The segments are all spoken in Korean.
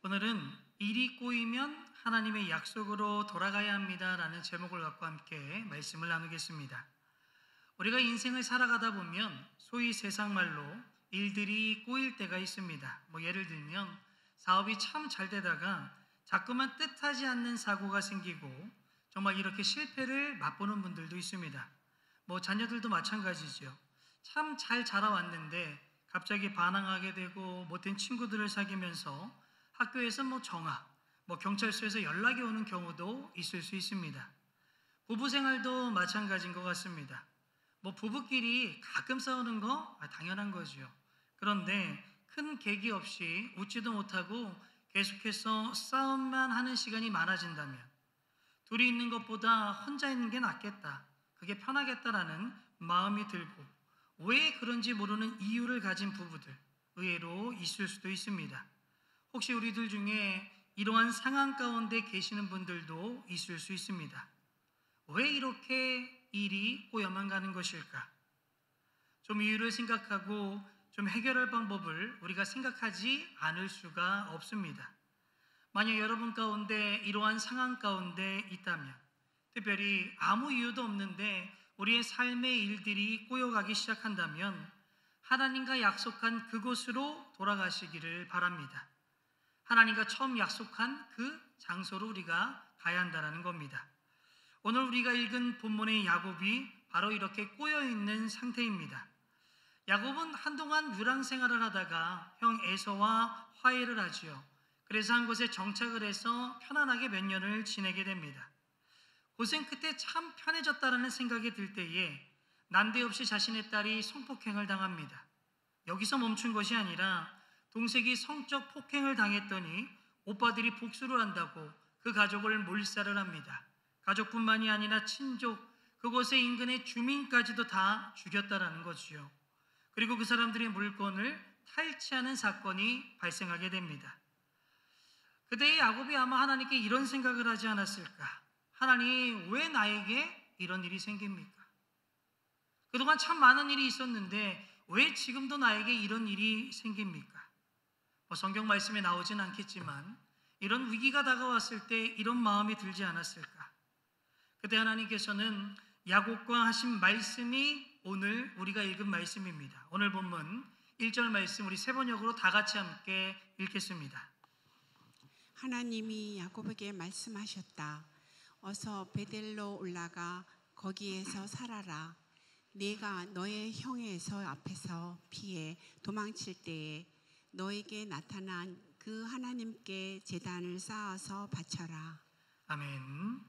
오늘은 일이 꼬이면 하나님의 약속으로 돌아가야 합니다라는 제목을 갖고 함께 말씀을 나누겠습니다. 우리가 인생을 살아가다 보면 소위 세상 말로 일들이 꼬일 때가 있습니다. 예를 들면 사업이 참 잘 되다가 자꾸만 뜻하지 않는 사고가 생기고 정말 이렇게 실패를 맛보는 분들도 있습니다. 자녀들도 마찬가지죠. 참 잘 자라왔는데 갑자기 반항하게 되고 못된 친구들을 사귀면서 학교에서 전화, 경찰서에서 연락이 오는 경우도 있을 수 있습니다. 부부 생활도 마찬가지인 것 같습니다. 부부끼리 가끔 싸우는 거 당연한 거죠. 그런데 큰 계기 없이 웃지도 못하고 계속해서 싸움만 하는 시간이 많아진다면 둘이 있는 것보다 혼자 있는 게 낫겠다, 그게 편하겠다라는 마음이 들고 왜 그런지 모르는 이유를 가진 부부들 의외로 있을 수도 있습니다. 혹시 우리들 중에 이러한 상황 가운데 계시는 분들도 있을 수 있습니다. 왜 이렇게 일이 꼬여만 가는 것일까? 좀 이유를 생각하고 좀 해결할 방법을 우리가 생각하지 않을 수가 없습니다. 만약 여러분 가운데 이러한 상황 가운데 있다면, 특별히 아무 이유도 없는데 우리의 삶의 일들이 꼬여가기 시작한다면 하나님과 약속한 그곳으로 돌아가시기를 바랍니다. 하나님과 처음 약속한 그 장소로 우리가 가야 한다는 겁니다. 오늘 우리가 읽은 본문의 야곱이 바로 이렇게 꼬여있는 상태입니다. 야곱은 한동안 유랑 생활을 하다가 형 에서와 화해를 하지요. 그래서 한 곳에 정착을 해서 편안하게 몇 년을 지내게 됩니다. 고생 끝에 참 편해졌다는 생각이 들 때에 난데없이 자신의 딸이 성폭행을 당합니다. 여기서 멈춘 것이 아니라 동생이 성적 폭행을 당했더니 오빠들이 복수를 한다고 그 가족을 몰살을 합니다. 가족뿐만이 아니라 친족, 그곳의 인근의 주민까지도 다 죽였다라는 거지요. 그리고 그 사람들의 물건을 탈취하는 사건이 발생하게 됩니다. 그때 야곱이 아마 하나님께 이런 생각을 하지 않았을까? 하나님, 왜 나에게 이런 일이 생깁니까? 그동안 참 많은 일이 있었는데 왜 지금도 나에게 이런 일이 생깁니까? 성경 말씀에 나오진 않겠지만 이런 위기가 다가왔을 때 이런 마음이 들지 않았을까? 그때 하나님께서는 야곱과 하신 말씀이 오늘 우리가 읽은 말씀입니다. 오늘 본문 1절 말씀 우리 세 번역으로 다 같이 함께 읽겠습니다. 하나님이 야곱에게 말씀하셨다. 어서 베델로 올라가 거기에서 살아라. 네가 너의 형의 에서 앞에서 피해 도망칠 때에 너에게 나타난 그 하나님께 제단을 쌓아서 바쳐라. 아멘.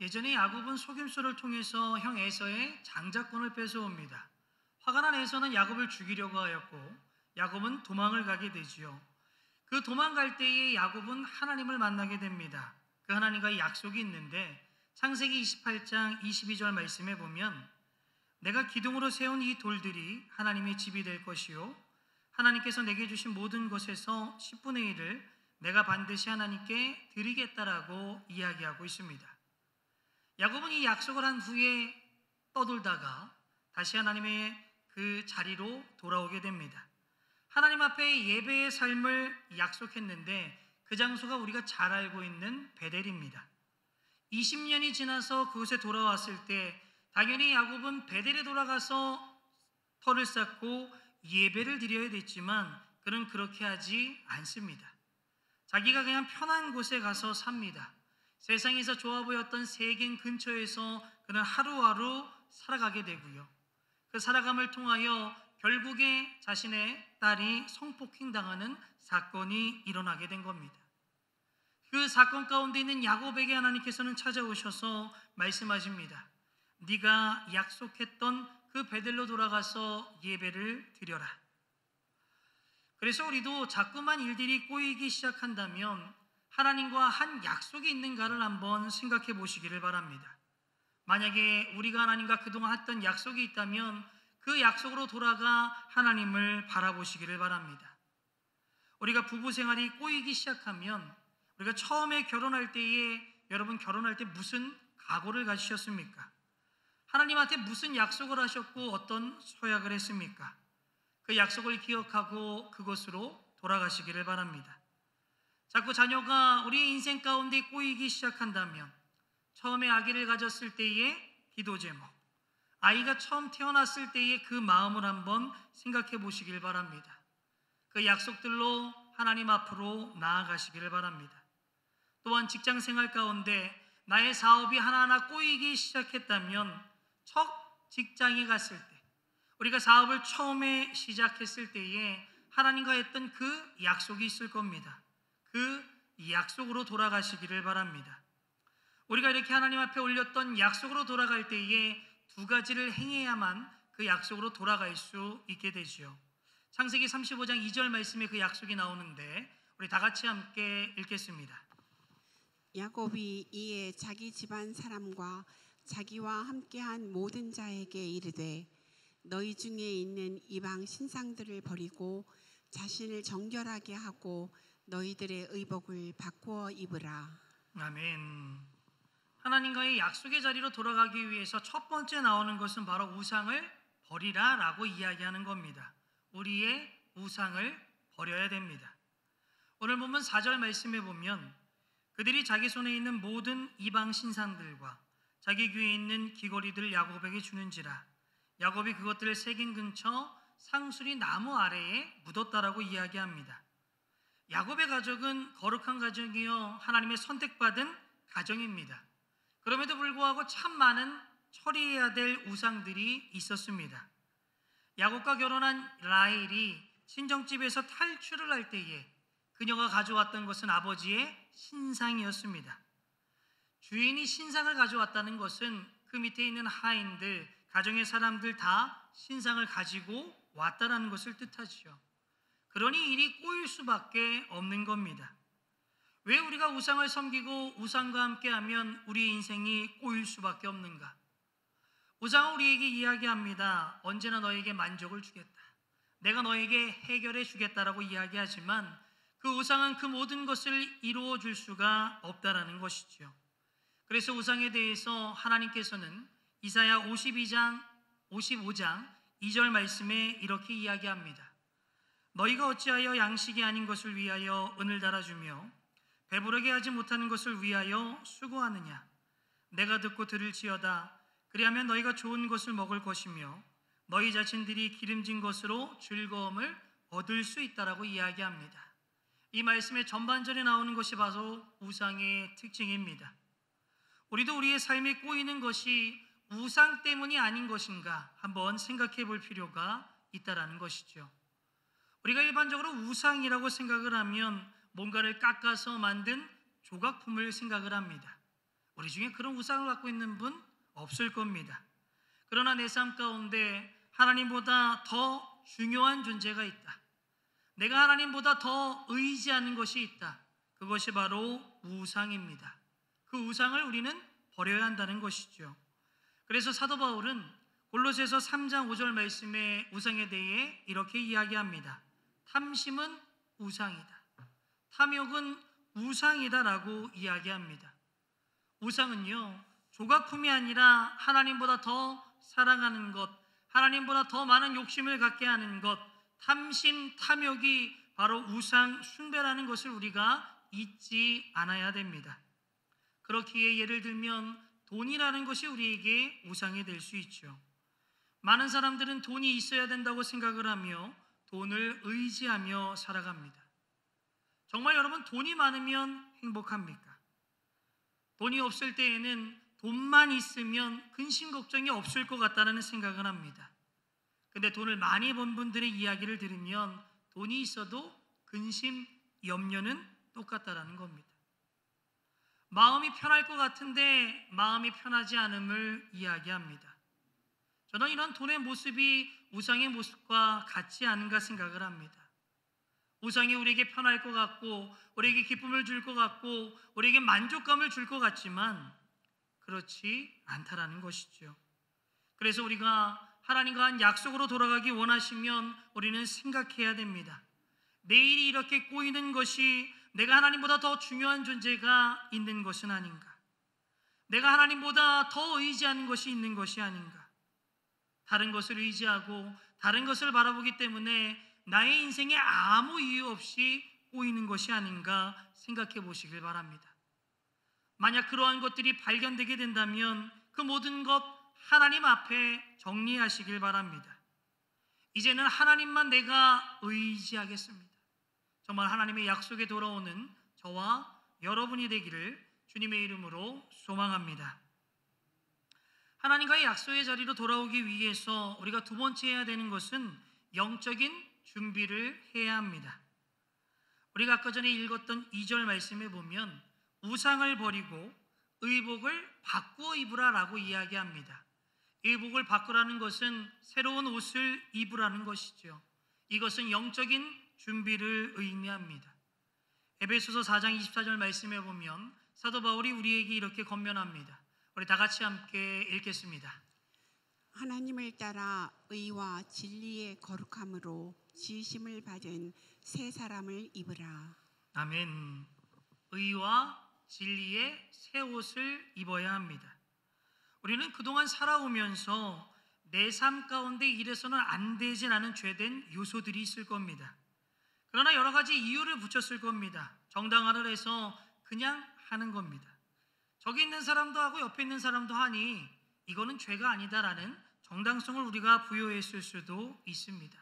예전에 야곱은 속임수를 통해서 형 에서의 장자권을 뺏어옵니다. 화가 난 에서는 야곱을 죽이려고 하였고 야곱은 도망을 가게 되지요. 그 도망갈 때에 야곱은 하나님을 만나게 됩니다. 그 하나님과의 약속이 있는데 창세기 28장 22절 말씀에 보면 내가 기둥으로 세운 이 돌들이 하나님의 집이 될 것이요 하나님께서 내게 주신 모든 것에서 10분의 1을 내가 반드시 하나님께 드리겠다라고 이야기하고 있습니다. 야곱은 이 약속을 한 후에 떠돌다가 다시 하나님의 그 자리로 돌아오게 됩니다. 하나님 앞에 예배의 삶을 약속했는데 그 장소가 우리가 잘 알고 있는 베델입니다. 20년이 지나서 그곳에 돌아왔을 때 당연히 야곱은 베델에 돌아가서 터를 쌓고 예배를 드려야 됐지만 그는 그렇게 하지 않습니다. 자기가 그냥 편한 곳에 가서 삽니다. 세상에서 좋아 보였던 세겜 근처에서 그는 하루하루 살아가게 되고요. 그 살아감을 통하여 결국에 자신의 딸이 성폭행당하는 사건이 일어나게 된 겁니다. 그 사건 가운데 있는 야곱에게 하나님께서는 찾아오셔서 말씀하십니다. 네가 약속했던 그 베델로 돌아가서 예배를 드려라. 그래서 우리도 자꾸만 일들이 꼬이기 시작한다면 하나님과 한 약속이 있는가를 한번 생각해 보시기를 바랍니다. 만약에 우리가 하나님과 그동안 했던 약속이 있다면 그 약속으로 돌아가 하나님을 바라보시기를 바랍니다. 우리가 부부 생활이 꼬이기 시작하면 우리가 처음에 결혼할 때에 여러분 결혼할 때 무슨 각오를 가지셨습니까? 하나님한테 무슨 약속을 하셨고 어떤 서약을 했습니까? 그 약속을 기억하고 그것으로 돌아가시기를 바랍니다. 자꾸 자녀가 우리의 인생 가운데 꼬이기 시작한다면 처음에 아기를 가졌을 때의 기도 제목, 아이가 처음 태어났을 때의 그 마음을 한번 생각해 보시길 바랍니다. 그 약속들로 하나님 앞으로 나아가시기를 바랍니다. 또한 직장 생활 가운데 나의 사업이 하나하나 꼬이기 시작했다면 첫 직장에 갔을 때, 우리가 사업을 처음에 시작했을 때에 하나님과 했던 그 약속이 있을 겁니다. 그 약속으로 돌아가시기를 바랍니다. 우리가 이렇게 하나님 앞에 올렸던 약속으로 돌아갈 때에 두 가지를 행해야만 그 약속으로 돌아갈 수 있게 되지요. 창세기 35장 2절 말씀에 그 약속이 나오는데 우리 다 같이 함께 읽겠습니다. 야곱이 이에 자기 집안 사람과 자기와 함께한 모든 자에게 이르되 너희 중에 있는 이방 신상들을 버리고 자신을 정결하게 하고 너희들의 의복을 바꾸어 입으라. 아멘. 하나님과의 약속의 자리로 돌아가기 위해서 첫 번째 나오는 것은 바로 우상을 버리라 라고 이야기하는 겁니다. 우리의 우상을 버려야 됩니다. 오늘 본문 4절 말씀에 보면 그들이 자기 손에 있는 모든 이방 신상들과 자기 귀에 있는 귀걸이들을 야곱에게 주는지라 야곱이 그것들을 세겜 근처 상수리 나무 아래에 묻었다라고 이야기합니다. 야곱의 가족은 거룩한 가정이요 하나님의 선택받은 가정입니다. 그럼에도 불구하고 참 많은 처리해야 될 우상들이 있었습니다. 야곱과 결혼한 라헬이 친정집에서 탈출을 할 때에 그녀가 가져왔던 것은 아버지의 신상이었습니다. 주인이 신상을 가져왔다는 것은 그 밑에 있는 하인들, 가정의 사람들 다 신상을 가지고 왔다라는 것을 뜻하지요. 그러니 일이 꼬일 수밖에 없는 겁니다. 왜 우리가 우상을 섬기고 우상과 함께하면 우리의 인생이 꼬일 수밖에 없는가? 우상은 우리에게 이야기합니다. 언제나 너에게 만족을 주겠다. 내가 너에게 해결해 주겠다라고 이야기하지만 그 우상은 그 모든 것을 이루어 줄 수가 없다라는 것이죠. 그래서 우상에 대해서 하나님께서는 이사야 55장 2절 말씀에 이렇게 이야기합니다. 너희가 어찌하여 양식이 아닌 것을 위하여 은을 달아주며 배부르게 하지 못하는 것을 위하여 수고하느냐? 내가 듣고 들을지어다. 그리하면 너희가 좋은 것을 먹을 것이며 너희 자신들이 기름진 것으로 즐거움을 얻을 수 있다라고 이야기합니다. 이 말씀의 전반전에 나오는 것이 바로 우상의 특징입니다. 우리도 우리의 삶에 꼬이는 것이 우상 때문이 아닌 것인가 한번 생각해 볼 필요가 있다라는 것이죠. 우리가 일반적으로 우상이라고 생각을 하면 뭔가를 깎아서 만든 조각품을 생각을 합니다. 우리 중에 그런 우상을 갖고 있는 분 없을 겁니다. 그러나 내 삶 가운데 하나님보다 더 중요한 존재가 있다. 내가 하나님보다 더 의지하는 것이 있다. 그것이 바로 우상입니다. 그 우상을 우리는 버려야 한다는 것이죠. 그래서 사도 바울은 골로새서 3장 5절 말씀에 우상에 대해 이렇게 이야기합니다. 탐심은 우상이다. 탐욕은 우상이다라고 이야기합니다. 우상은요, 조각품이 아니라 하나님보다 더 사랑하는 것, 하나님보다 더 많은 욕심을 갖게 하는 것, 탐심, 탐욕이 바로 우상 숭배라는 것을 우리가 잊지 않아야 됩니다. 그렇기에 예를 들면 돈이라는 것이 우리에게 우상이 될 수 있죠. 많은 사람들은 돈이 있어야 된다고 생각을 하며 돈을 의지하며 살아갑니다. 정말 여러분 돈이 많으면 행복합니까? 돈이 없을 때에는 돈만 있으면 근심 걱정이 없을 것 같다는 생각을 합니다. 근데 돈을 많이 번 분들의 이야기를 들으면 돈이 있어도 근심, 염려는 똑같다라는 겁니다. 마음이 편할 것 같은데 마음이 편하지 않음을 이야기합니다. 저는 이런 돈의 모습이 우상의 모습과 같지 않은가 생각을 합니다. 우상이 우리에게 편할 것 같고 우리에게 기쁨을 줄 것 같고 우리에게 만족감을 줄 것 같지만 그렇지 않다라는 것이죠. 그래서 우리가 하나님과 한 약속으로 돌아가기 원하시면 우리는 생각해야 됩니다. 내일이 이렇게 꼬이는 것이 내가 하나님보다 더 중요한 존재가 있는 것은 아닌가? 내가 하나님보다 더 의지하는 것이 있는 것이 아닌가? 다른 것을 의지하고 다른 것을 바라보기 때문에 나의 인생에 아무 이유 없이 꼬이는 것이 아닌가 생각해 보시길 바랍니다. 만약 그러한 것들이 발견되게 된다면 그 모든 것 하나님 앞에 정리하시길 바랍니다. 이제는 하나님만 내가 의지하겠습니다. 정말 하나님의 약속에 돌아오는 저와 여러분이 되기를 주님의 이름으로 소망합니다. 하나님과의 약속의 자리로 돌아오기 위해서 우리가 두 번째 해야 되는 것은 영적인 준비를 해야 합니다. 우리가 아까 전에 읽었던 2절 말씀에 보면 우상을 버리고 의복을 바꾸어 입으라라고 이야기합니다. 의복을 바꾸라는 것은 새로운 옷을 입으라는 것이죠. 이것은 영적인 준비를 의미합니다. 에베소서 4장 24절 말씀에 보면 사도 바울이 우리에게 이렇게 권면합니다. 우리 다 같이 함께 읽겠습니다. 하나님을 따라 의와 진리의 거룩함으로 지으심을 받은 새 사람을 입으라. 아멘. 의와 진리의 새 옷을 입어야 합니다. 우리는 그동안 살아오면서 내 삶 가운데 이래서는 안 되진 않은 죄된 요소들이 있을 겁니다. 그러나 여러 가지 이유를 붙였을 겁니다. 정당화를 해서 그냥 하는 겁니다. 저기 있는 사람도 하고 옆에 있는 사람도 하니 이거는 죄가 아니다라는 정당성을 우리가 부여했을 수도 있습니다.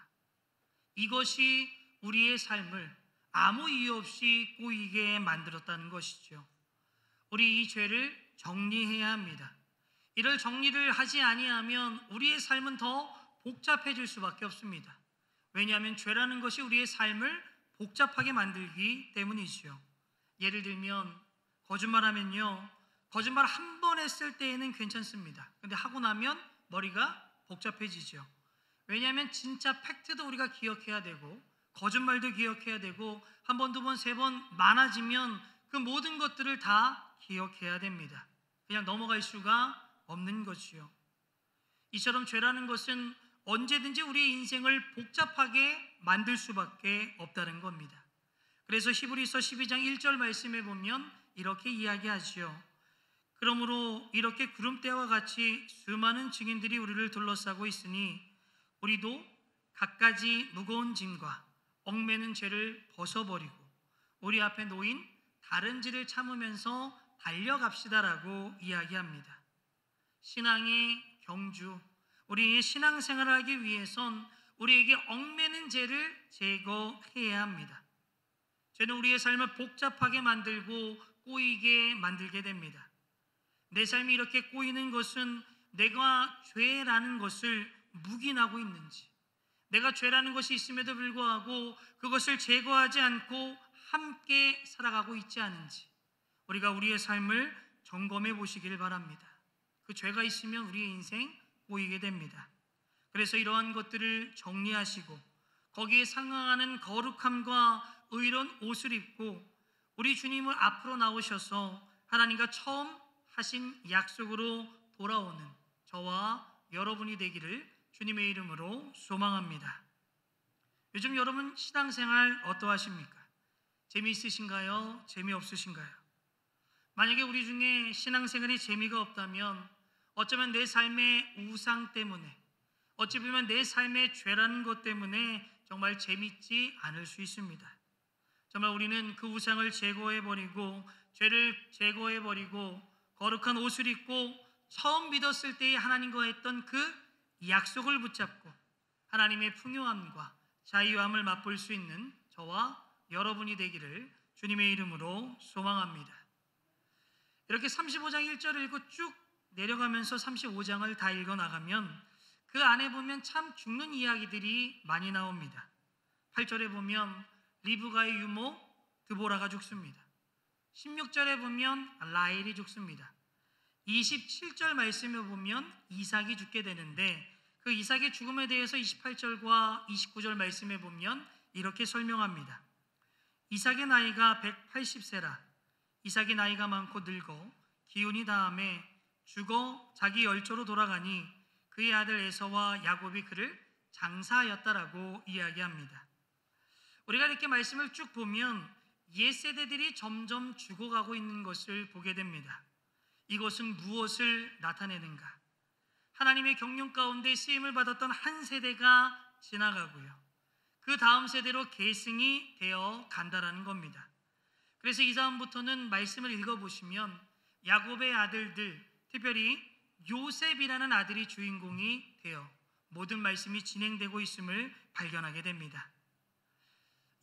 이것이 우리의 삶을 아무 이유 없이 꼬이게 만들었다는 것이죠. 우리 이 죄를 정리해야 합니다. 이를 정리를 하지 아니하면 우리의 삶은 더 복잡해질 수밖에 없습니다. 왜냐하면 죄라는 것이 우리의 삶을 복잡하게 만들기 때문이죠. 예를 들면 거짓말하면요, 거짓말 한 번 했을 때에는 괜찮습니다. 근데 하고 나면 머리가 복잡해지죠. 왜냐하면 진짜 팩트도 우리가 기억해야 되고 거짓말도 기억해야 되고 한 번, 두 번, 세 번 많아지면 그 모든 것들을 다 기억해야 됩니다. 그냥 넘어갈 수가 없는 것이요. 이처럼 죄라는 것은 언제든지 우리의 인생을 복잡하게 만들 수밖에 없다는 겁니다. 그래서 히브리서 12장 1절 말씀에 보면 이렇게 이야기하지요. 그러므로 이렇게 구름대와 같이 수많은 증인들이 우리를 둘러싸고 있으니 우리도 갖가지 무거운 짐과 얽매는 죄를 벗어버리고 우리 앞에 놓인 다른 질을 참으면서 달려갑시다라고 이야기합니다. 신앙의 경주, 우리의 신앙생활을 하기 위해선 우리에게 얽매는 죄를 제거해야 합니다. 죄는 우리의 삶을 복잡하게 만들고 꼬이게 만들게 됩니다. 내 삶이 이렇게 꼬이는 것은 내가 죄라는 것을 묵인하고 있는지, 내가 죄라는 것이 있음에도 불구하고 그것을 제거하지 않고 함께 살아가고 있지 않은지 우리가 우리의 삶을 점검해 보시기를 바랍니다. 그 죄가 있으면 우리의 인생 꼬이게 됩니다. 그래서 이러한 것들을 정리하시고 거기에 상응하는 거룩함과 의로운 옷을 입고 우리 주님을 앞으로 나오셔서 하나님과 처음 하신 약속으로 돌아오는 저와 여러분이 되기를 주님의 이름으로 소망합니다. 요즘 여러분 신앙생활 어떠하십니까? 재미있으신가요? 재미없으신가요? 만약에 우리 중에 신앙생활이 재미가 없다면 어쩌면 내 삶의 우상 때문에, 어찌 보면 내 삶의 죄라는 것 때문에 정말 재밌지 않을 수 있습니다. 정말 우리는 그 우상을 제거해버리고 죄를 제거해버리고 거룩한 옷을 입고 처음 믿었을 때의 하나님과 했던 그 약속을 붙잡고 하나님의 풍요함과 자유함을 맛볼 수 있는 저와 여러분이 되기를 주님의 이름으로 소망합니다. 이렇게 35장 1절을 읽고 쭉 내려가면서 35장을 다 읽어나가면 그 안에 보면 참 죽는 이야기들이 많이 나옵니다. 8절에 보면 리브가의 유모 드보라가 죽습니다. 16절에 보면 라헬이 죽습니다. 27절 말씀에 보면 이삭이 죽게 되는데 그 이삭의 죽음에 대해서 28절과 29절 말씀에 보면 이렇게 설명합니다. 이삭의 나이가 180세라. 이삭이 나이가 많고 늙어 기운이 다함에 죽어 자기 열조로 돌아가니 그의 아들 에서와 야곱이 그를 장사하였다라고 이야기합니다. 우리가 이렇게 말씀을 쭉 보면 옛 세대들이 점점 죽어가고 있는 것을 보게 됩니다. 이것은 무엇을 나타내는가? 하나님의 경륜 가운데 쓰임을 받았던 한 세대가 지나가고요. 그 다음 세대로 계승이 되어 간다라는 겁니다. 그래서 이 다음부터는 말씀을 읽어보시면 야곱의 아들들, 특별히 요셉이라는 아들이 주인공이 되어 모든 말씀이 진행되고 있음을 발견하게 됩니다.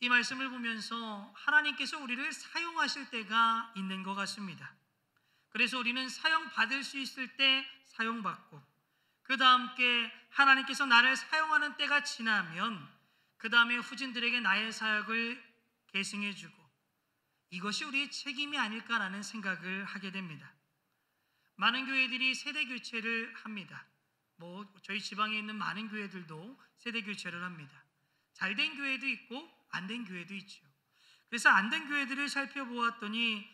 이 말씀을 보면서 하나님께서 우리를 사용하실 때가 있는 것 같습니다. 그래서 우리는 사용받을 수 있을 때 사용받고, 그 다음께 하나님께서 나를 사용하는 때가 지나면 그 다음에 후진들에게 나의 사역을 계승해주고, 이것이 우리의 책임이 아닐까라는 생각을 하게 됩니다. 많은 교회들이 세대 교체를 합니다. 저희 지방에 있는 많은 교회들도 세대 교체를 합니다. 잘된 교회도 있고 안 된 교회도 있죠. 그래서 안 된 교회들을 살펴보았더니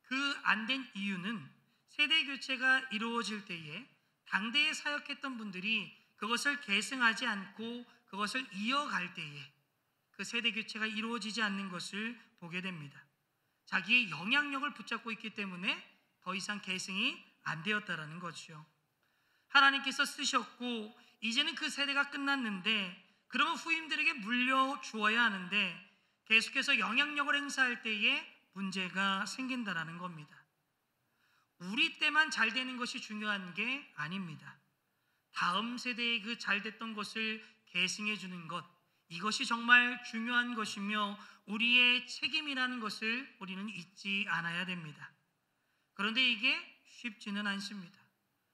그 안 된 이유는 세대 교체가 이루어질 때에 당대에 사역했던 분들이 그것을 계승하지 않고 그것을 이어갈 때에 그 세대 교체가 이루어지지 않는 것을 보게 됩니다. 자기의 영향력을 붙잡고 있기 때문에 더 이상 계승이 안 되었다라는 거죠. 하나님께서 쓰셨고 이제는 그 세대가 끝났는데, 그러면 후임들에게 물려주어야 하는데 계속해서 영향력을 행사할 때에 문제가 생긴다라는 겁니다. 우리 때만 잘 되는 것이 중요한 게 아닙니다. 다음 세대의 그 잘 됐던 것을 계승해 주는 것, 이것이 정말 중요한 것이며 우리의 책임이라는 것을 우리는 잊지 않아야 됩니다. 그런데 이게 쉽지는 않습니다.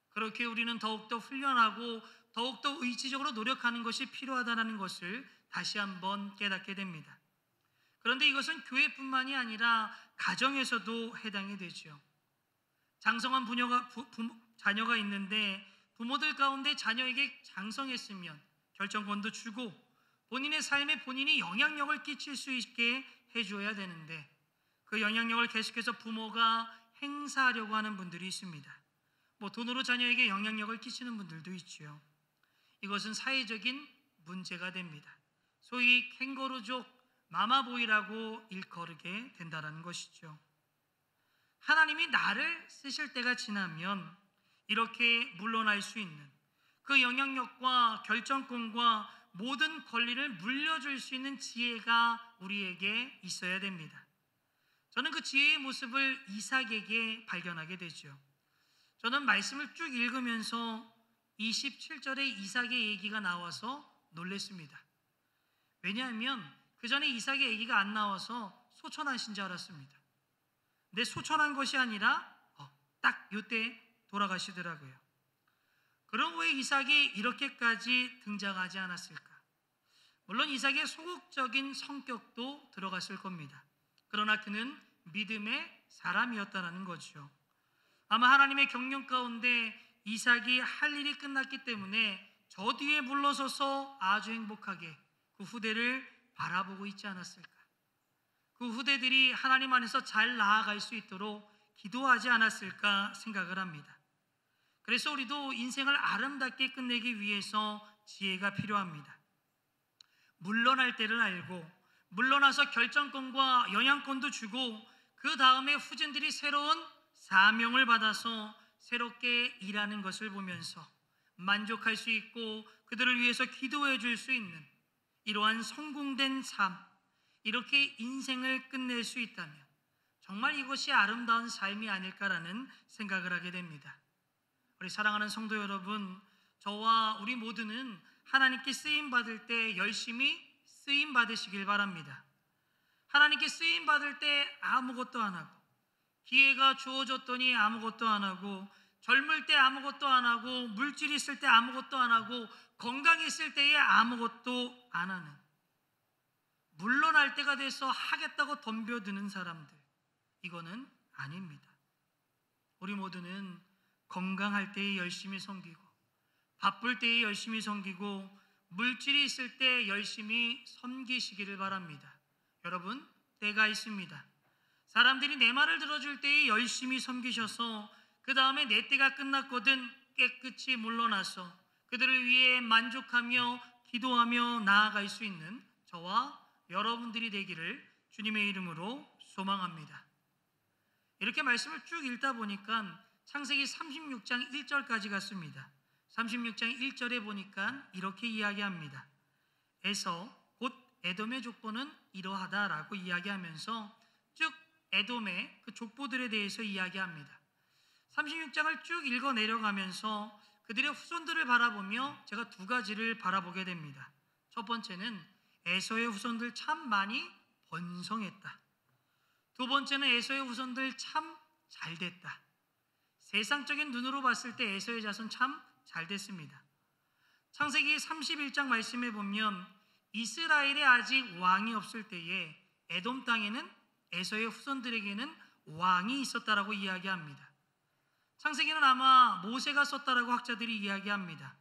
그렇게 우리는 더욱더 훈련하고 더욱더 의지적으로 노력하는 것이 필요하다는 것을 다시 한번 깨닫게 됩니다. 그런데 이것은 교회뿐만이 아니라 가정에서도 해당이 되죠. 장성한 자녀가 있는데 부모들 가운데 자녀에게 장성했으면 결정권도 주고 본인의 삶에 본인이 영향력을 끼칠 수 있게 해줘야 되는데, 그 영향력을 계속해서 부모가 행사하려고 하는 분들이 있습니다. 돈으로 자녀에게 영향력을 끼치는 분들도 있죠. 이것은 사회적인 문제가 됩니다. 소위 캥거루족, 마마보이라고 일컬게 된다는 것이죠. 하나님이 나를 쓰실 때가 지나면 이렇게 물러날 수 있는 그 영향력과 결정권과 모든 권리를 물려줄 수 있는 지혜가 우리에게 있어야 됩니다. 저는 그 지혜의 모습을 이삭에게 발견하게 되죠. 저는 말씀을 쭉 읽으면서 27절에 이삭의 얘기가 나와서 놀랐습니다. 왜냐하면 그 전에 이삭의 얘기가 안 나와서 소천하신 줄 알았습니다. 근데 소천한 것이 아니라 딱 이때 돌아가시더라고요. 그럼 왜 이삭이 이렇게까지 등장하지 않았을까? 물론 이삭의 소극적인 성격도 들어갔을 겁니다. 그러나 그는 믿음의 사람이었다는 거죠. 아마 하나님의 경륜 가운데 이삭이 할 일이 끝났기 때문에 저 뒤에 물러서서 아주 행복하게 그 후대를 바라보고 있지 않았을까? 그 후대들이 하나님 안에서 잘 나아갈 수 있도록 기도하지 않았을까 생각을 합니다. 그래서 우리도 인생을 아름답게 끝내기 위해서 지혜가 필요합니다. 물러날 때를 알고 물러나서 결정권과 영향권도 주고 그 다음에 후진들이 새로운 사명을 받아서 새롭게 일하는 것을 보면서 만족할 수 있고 그들을 위해서 기도해 줄 수 있는 이러한 성공된 삶, 이렇게 인생을 끝낼 수 있다면 정말 이것이 아름다운 삶이 아닐까라는 생각을 하게 됩니다. 우리 사랑하는 성도 여러분, 저와 우리 모두는 하나님께 쓰임 받을 때 열심히 쓰임 받으시길 바랍니다. 하나님께 쓰임 받을 때 아무것도 안 하고, 기회가 주어졌더니 아무것도 안 하고, 젊을 때 아무것도 안 하고, 물질이 있을 때 아무것도 안 하고, 건강이 있을 때에 아무것도 안 하는, 물러날 때가 돼서 하겠다고 덤벼드는 사람들, 이거는 아닙니다. 우리 모두는 건강할 때에 열심히 섬기고, 바쁠 때에 열심히 섬기고, 물질이 있을 때 열심히 섬기시기를 바랍니다. 여러분, 때가 있습니다. 사람들이 내 말을 들어줄 때에 열심히 섬기셔서 그 다음에 내 때가 끝났거든 깨끗이 물러나서 그들을 위해 만족하며 기도하며 나아갈 수 있는 저와 여러분들이 되기를 주님의 이름으로 소망합니다. 이렇게 말씀을 쭉 읽다 보니까 창세기 36장 1절까지 갔습니다. 36장 1절에 보니까 이렇게 이야기합니다. 곧 에돔의 족보는 이러하다라고 이야기하면서 쭉 에돔의 그 족보들에 대해서 이야기합니다. 36장을 쭉 읽어 내려가면서 그들의 후손들을 바라보며 제가 두 가지를 바라보게 됩니다. 첫 번째는 에서의 후손들 참 많이 번성했다. 두 번째는 에서의 후손들 참 잘됐다. 세상적인 눈으로 봤을 때 에서의 자손 참 잘됐습니다. 창세기 31장 말씀에 보면 이스라엘에 아직 왕이 없을 때에 에돔 땅에는 에서의 후손들에게는 왕이 있었다라고 이야기합니다. 창세기는 아마 모세가 썼다라고 학자들이 이야기합니다.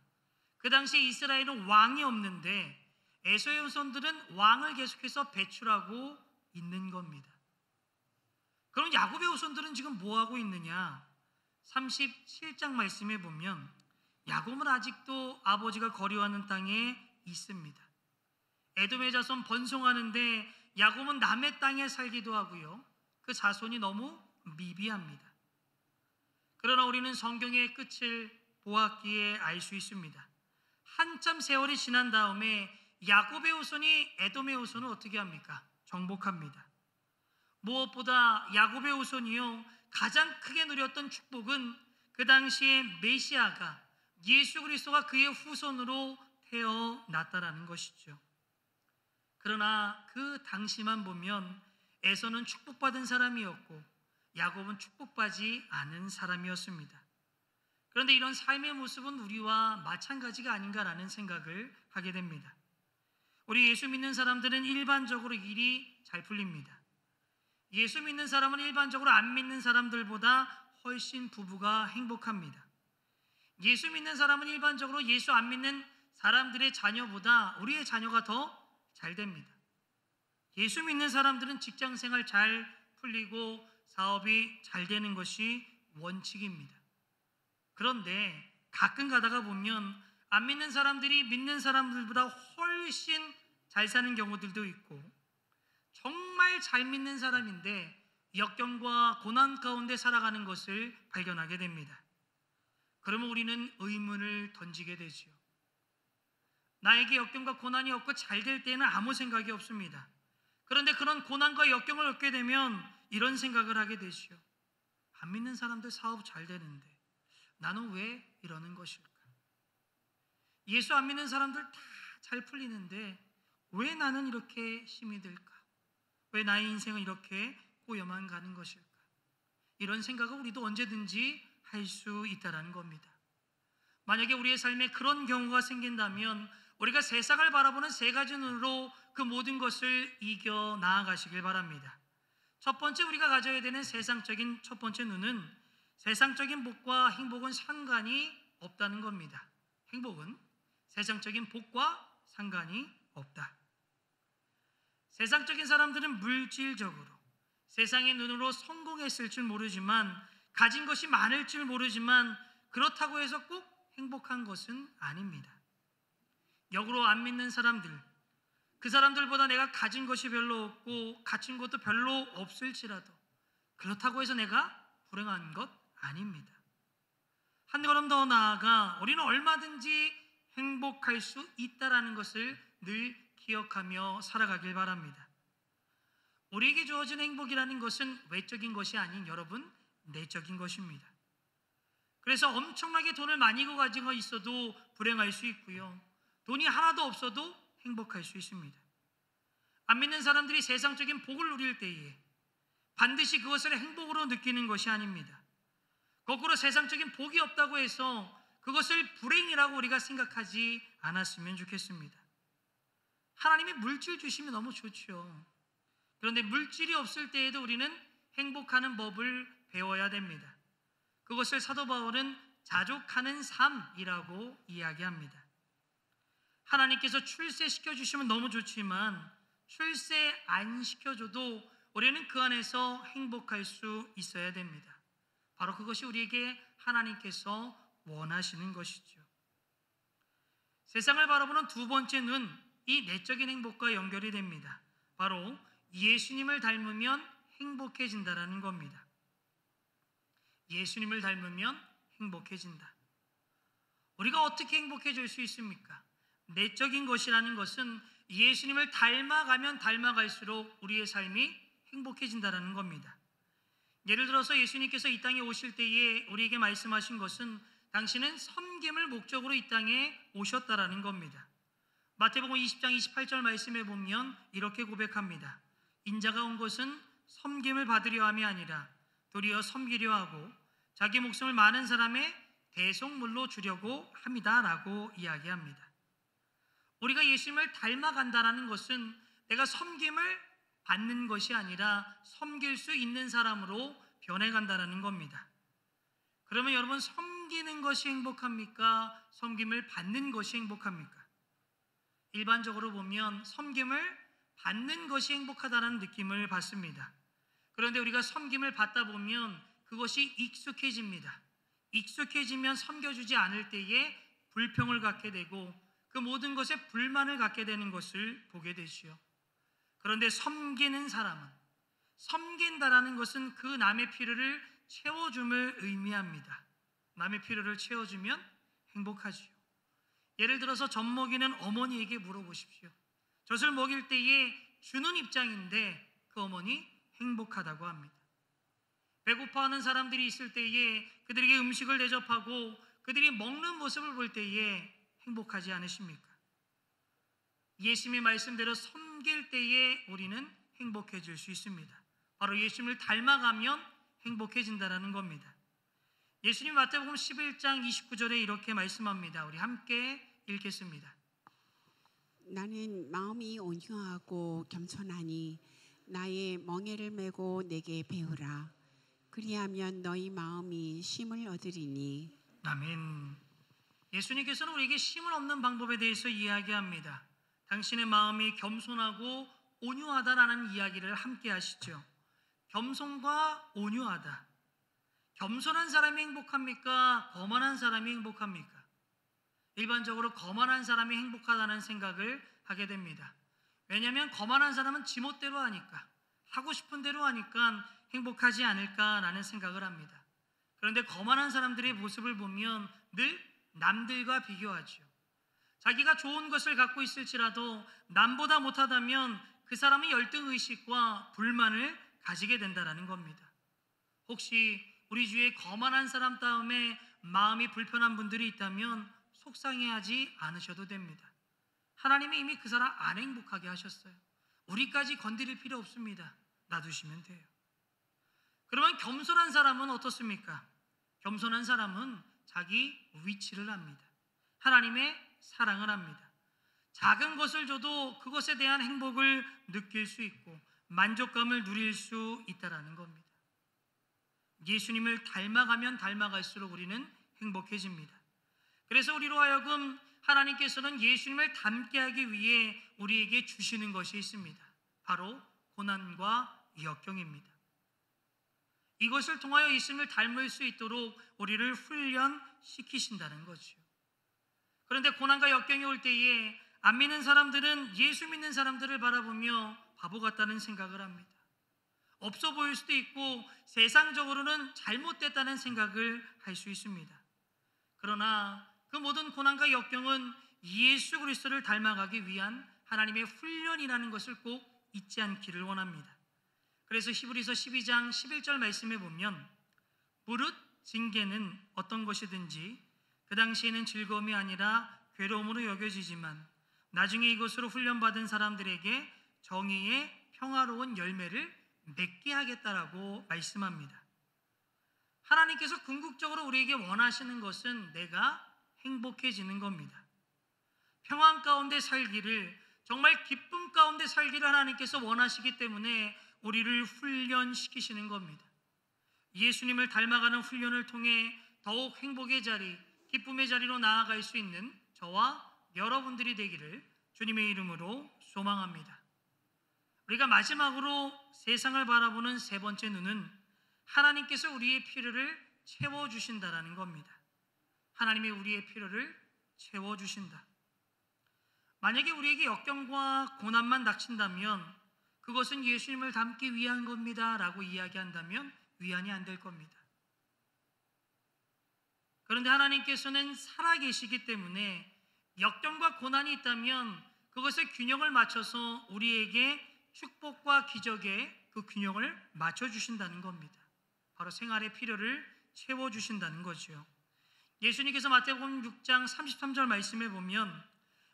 그 당시에 이스라엘은 왕이 없는데 에서의 후손들은 왕을 계속해서 배출하고 있는 겁니다. 그럼 야곱의 후손들은 지금 뭐 하고 있느냐? 37장 말씀에 보면 야곱은 아직도 아버지가 거류하는 땅에 있습니다. 에돔의 자손 번성하는데 야곱은 남의 땅에 살기도 하고요. 그 자손이 너무 미비합니다. 그러나 우리는 성경의 끝을 보았기에 알 수 있습니다. 한참 세월이 지난 다음에 야곱의 후손이 에돔의 후손을 어떻게 합니까? 정복합니다. 무엇보다 야곱의 후손이요 가장 크게 누렸던 축복은 그 당시에 메시아가 예수 그리스도가 그의 후손으로 태어났다라는 것이죠. 그러나 그 당시만 보면 에서는 축복받은 사람이었고 야곱은 축복받지 않은 사람이었습니다. 그런데 이런 삶의 모습은 우리와 마찬가지가 아닌가라는 생각을 하게 됩니다. 우리 예수 믿는 사람들은 일반적으로 일이 잘 풀립니다. 예수 믿는 사람은 일반적으로 안 믿는 사람들보다 훨씬 부부가 행복합니다. 예수 믿는 사람은 일반적으로 예수 안 믿는 사람들의 자녀보다 우리의 자녀가 더 잘 됩니다. 예수 믿는 사람들은 직장 생활 잘 풀리고 사업이 잘 되는 것이 원칙입니다. 그런데 가끔 가다가 보면 안 믿는 사람들이 믿는 사람들보다 훨씬 잘 사는 경우들도 있고 정말 잘 믿는 사람인데 역경과 고난 가운데 살아가는 것을 발견하게 됩니다. 그러면 우리는 의문을 던지게 되죠. 나에게 역경과 고난이 없고 잘 될 때는 아무 생각이 없습니다. 그런데 그런 고난과 역경을 얻게 되면 이런 생각을 하게 되죠. 안 믿는 사람들 사업 잘 되는데 나는 왜 이러는 것일까? 예수 안 믿는 사람들 다 잘 풀리는데 왜 나는 이렇게 힘이 들까? 왜 나의 인생은 이렇게 꼬여만 가는 것일까? 이런 생각을 우리도 언제든지 할 수 있다는 겁니다. 만약에 우리의 삶에 그런 경우가 생긴다면 우리가 세상을 바라보는 세 가지 눈으로 그 모든 것을 이겨 나아가시길 바랍니다. 첫 번째 우리가 가져야 되는 세상적인 첫 번째 눈은 세상적인 복과 행복은 상관이 없다는 겁니다. 행복은 세상적인 복과 상관이 없다. 세상적인 사람들은 물질적으로 세상의 눈으로 성공했을 줄 모르지만 가진 것이 많을 줄 모르지만 그렇다고 해서 꼭 행복한 것은 아닙니다. 역으로 안 믿는 사람들, 그 사람들보다 내가 가진 것이 별로 없고 갖춘 것도 별로 없을지라도 그렇다고 해서 내가 불행한 것 아닙니다. 한 걸음 더 나아가 우리는 얼마든지 행복할 수 있다라는 것을 늘 기억하며 살아가길 바랍니다. 우리에게 주어진 행복이라는 것은 외적인 것이 아닌 여러분 내적인 것입니다. 그래서 엄청나게 돈을 많이 가지고 있어도 불행할 수 있고요. 돈이 하나도 없어도 행복할 수 있습니다. 안 믿는 사람들이 세상적인 복을 누릴 때에 반드시 그것을 행복으로 느끼는 것이 아닙니다. 거꾸로 세상적인 복이 없다고 해서 그것을 불행이라고 우리가 생각하지 않았으면 좋겠습니다. 하나님이 물질 주시면 너무 좋죠. 그런데 물질이 없을 때에도 우리는 행복하는 법을 배워야 됩니다. 그것을 사도 바울은 자족하는 삶이라고 이야기합니다. 하나님께서 출세시켜 주시면 너무 좋지만 출세 안 시켜줘도 우리는 그 안에서 행복할 수 있어야 됩니다. 바로 그것이 우리에게 하나님께서 원하시는 것이죠. 세상을 바라보는 두 번째 눈, 이 내적인 행복과 연결이 됩니다. 바로 예수님을 닮으면 행복해진다라는 겁니다. 예수님을 닮으면 행복해진다. 우리가 어떻게 행복해질 수 있습니까? 내적인 것이라는 것은 예수님을 닮아가면 닮아갈수록 우리의 삶이 행복해진다는 겁니다. 예를 들어서 예수님께서 이 땅에 오실 때에 우리에게 말씀하신 것은 당신은 섬김을 목적으로 이 땅에 오셨다라는 겁니다. 마태복음 20장 28절 말씀에 보면 이렇게 고백합니다. 인자가 온 것은 섬김을 받으려 함이 아니라 도리어 섬기려 하고 자기 목숨을 많은 사람의 대속물로 주려고 합니다 라고 이야기합니다. 우리가 예수님을 닮아간다는 것은 내가 섬김을 받는 것이 아니라 섬길 수 있는 사람으로 변해간다는 겁니다. 그러면 여러분, 섬기는 것이 행복합니까? 섬김을 받는 것이 행복합니까? 일반적으로 보면 섬김을 받는 것이 행복하다는 느낌을 받습니다. 그런데 우리가 섬김을 받다 보면 그것이 익숙해집니다. 익숙해지면 섬겨주지 않을 때에 불평을 갖게 되고 그 모든 것에 불만을 갖게 되는 것을 보게 되지요. 그런데 섬기는 사람은, 섬긴다라는 것은 그 남의 필요를 채워줌을 의미합니다. 남의 필요를 채워주면 행복하지요. 예를 들어서 젖 먹이는 어머니에게 물어보십시오. 젖을 먹일 때에 주는 입장인데 그 어머니 행복하다고 합니다. 배고파하는 사람들이 있을 때에 그들에게 음식을 대접하고 그들이 먹는 모습을 볼 때에 행복하지 않으십니까? 예수님의 말씀대로 섬길 때에 우리는 행복해질 수 있습니다. 바로 예수님을 닮아가면 행복해진다는 겁니다. 예수님 마태복음 11장 29절에 이렇게 말씀합니다. 우리 함께 읽겠습니다. 나는 마음이 온유하고 겸손하니 나의 멍에를 메고 내게 배우라. 그리하면 너희 마음이 쉼을 얻으리니. 아멘. 예수님께서는 우리에게 쉼을 얻는 방법에 대해서 이야기합니다. 당신의 마음이 겸손하고 온유하다라는 이야기를 함께 하시죠. 겸손과 온유하다. 겸손한 사람이 행복합니까? 거만한 사람이 행복합니까? 일반적으로 거만한 사람이 행복하다는 생각을 하게 됩니다. 왜냐하면 거만한 사람은 지멋대로 하니까, 하고 싶은 대로 하니까 행복하지 않을까라는 생각을 합니다. 그런데 거만한 사람들의 모습을 보면 늘 남들과 비교하죠. 자기가 좋은 것을 갖고 있을지라도 남보다 못하다면 그 사람은 열등의식과 불만을 가지게 된다는 겁니다. 혹시 우리 주위에 거만한 사람 다음에 마음이 불편한 분들이 있다면 속상해하지 않으셔도 됩니다. 하나님이 이미 그 사람 안 행복하게 하셨어요. 우리까지 건드릴 필요 없습니다. 놔두시면 돼요. 그러면 겸손한 사람은 어떻습니까? 겸손한 사람은 자기 위치를 압니다. 하나님의 사랑을 합니다. 작은 것을 줘도 그것에 대한 행복을 느낄 수 있고 만족감을 누릴 수 있다는 겁니다. 예수님을 닮아가면 닮아갈수록 우리는 행복해집니다. 그래서 우리로 하여금 하나님께서는 예수님을 닮게 하기 위해 우리에게 주시는 것이 있습니다. 바로 고난과 역경입니다. 이것을 통하여 예수님을 닮을 수 있도록 우리를 훈련시키신다는 거죠. 그런데 고난과 역경이 올 때에 안 믿는 사람들은 예수 믿는 사람들을 바라보며 바보 같다는 생각을 합니다. 없어 보일 수도 있고 세상적으로는 잘못됐다는 생각을 할 수 있습니다. 그러나 그 모든 고난과 역경은 예수 그리스도를 닮아가기 위한 하나님의 훈련이라는 것을 꼭 잊지 않기를 원합니다. 그래서 히브리서 12장 11절 말씀에 보면 무릇 징계는 어떤 것이든지 그 당시에는 즐거움이 아니라 괴로움으로 여겨지지만 나중에 이것으로 훈련받은 사람들에게 정의의 평화로운 열매를 맺게 하겠다라고 말씀합니다. 하나님께서 궁극적으로 우리에게 원하시는 것은 내가 행복해지는 겁니다. 평안 가운데 살기를, 정말 기쁨 가운데 살기를 하나님께서 원하시기 때문에 우리를 훈련시키시는 겁니다. 예수님을 닮아가는 훈련을 통해 더욱 행복의 자리, 기쁨의 자리로 나아갈 수 있는 저와 여러분들이 되기를 주님의 이름으로 소망합니다. 우리가 마지막으로 세상을 바라보는 세 번째 눈은 하나님께서 우리의 필요를 채워주신다라는 겁니다. 하나님이 우리의 필요를 채워주신다. 만약에 우리에게 역경과 고난만 닥친다면 그것은 예수님을 닮기 위한 겁니다 라고 이야기한다면 위안이 안 될 겁니다. 그런데 하나님께서는 살아계시기 때문에 역경과 고난이 있다면 그것의 균형을 맞춰서 우리에게 축복과 기적의 그 균형을 맞춰주신다는 겁니다. 바로 생활의 필요를 채워주신다는 거죠. 예수님께서 마태복음 6장 33절 말씀에 보면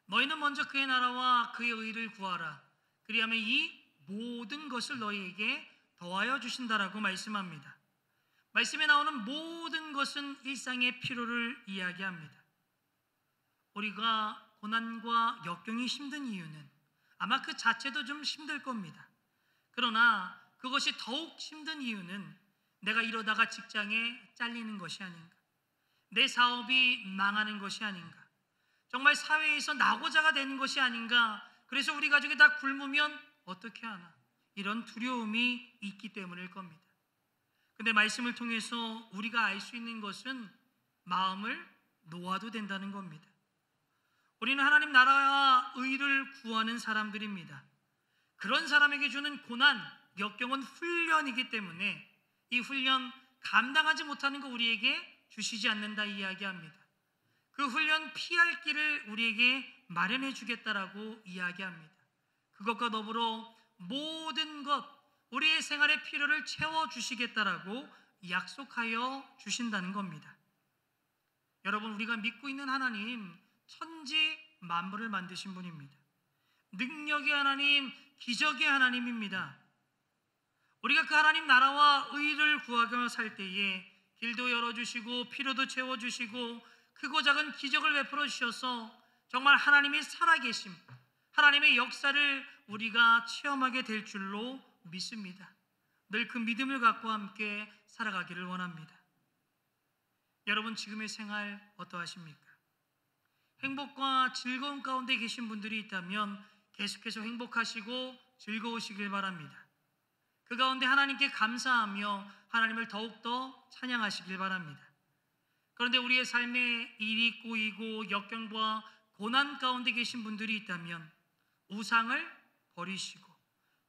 너희는 먼저 그의 나라와 그의 의를 구하라. 그리하면 이 모든 것을 너희에게 더하여 주신다라고 말씀합니다. 말씀에 나오는 모든 것은 일상의 필요를 이야기합니다. 우리가 고난과 역경이 힘든 이유는 아마 그 자체도 좀 힘들 겁니다. 그러나 그것이 더욱 힘든 이유는 내가 이러다가 직장에 잘리는 것이 아닌가, 내 사업이 망하는 것이 아닌가, 정말 사회에서 낙오자가 되는 것이 아닌가, 그래서 우리 가족이 다 굶으면 어떻게 하나, 이런 두려움이 있기 때문일 겁니다. 근데 말씀을 통해서 우리가 알 수 있는 것은 마음을 놓아도 된다는 겁니다. 우리는 하나님 나라와 의를 구하는 사람들입니다. 그런 사람에게 주는 고난, 역경은 훈련이기 때문에 이 훈련 감당하지 못하는 거 우리에게 주시지 않는다 이야기합니다. 그 훈련 피할 길을 우리에게 마련해 주겠다라고 이야기합니다. 그것과 더불어 모든 것, 우리의 생활의 필요를 채워주시겠다라고 약속하여 주신다는 겁니다. 여러분, 우리가 믿고 있는 하나님, 천지 만물을 만드신 분입니다. 능력의 하나님, 기적의 하나님입니다. 우리가 그 하나님 나라와 의를 구하며 살 때에 길도 열어주시고 필요도 채워주시고 크고 작은 기적을 베풀어 주셔서 정말 하나님이 살아계심, 하나님의 역사를 우리가 체험하게 될 줄로 믿습니다. 늘 그 믿음을 갖고 함께 살아가기를 원합니다. 여러분, 지금의 생활 어떠하십니까? 행복과 즐거움 가운데 계신 분들이 있다면 계속해서 행복하시고 즐거우시길 바랍니다. 그 가운데 하나님께 감사하며 하나님을 더욱더 찬양하시길 바랍니다. 그런데 우리의 삶에 일이 꼬이고 역경과 고난 가운데 계신 분들이 있다면 우상을 버리시고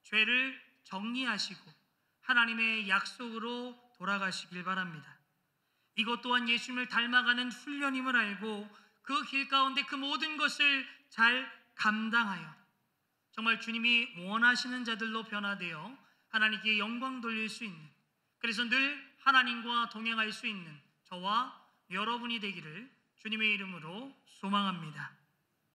죄를 정리하시고 하나님의 약속으로 돌아가시길 바랍니다. 이것 또한 예수님을 닮아가는 훈련임을 알고 그 길 가운데 그 모든 것을 잘 감당하여 정말 주님이 원하시는 자들로 변화되어 하나님께 영광 돌릴 수 있는, 그래서 늘 하나님과 동행할 수 있는 저와 여러분이 되기를 주님의 이름으로 소망합니다.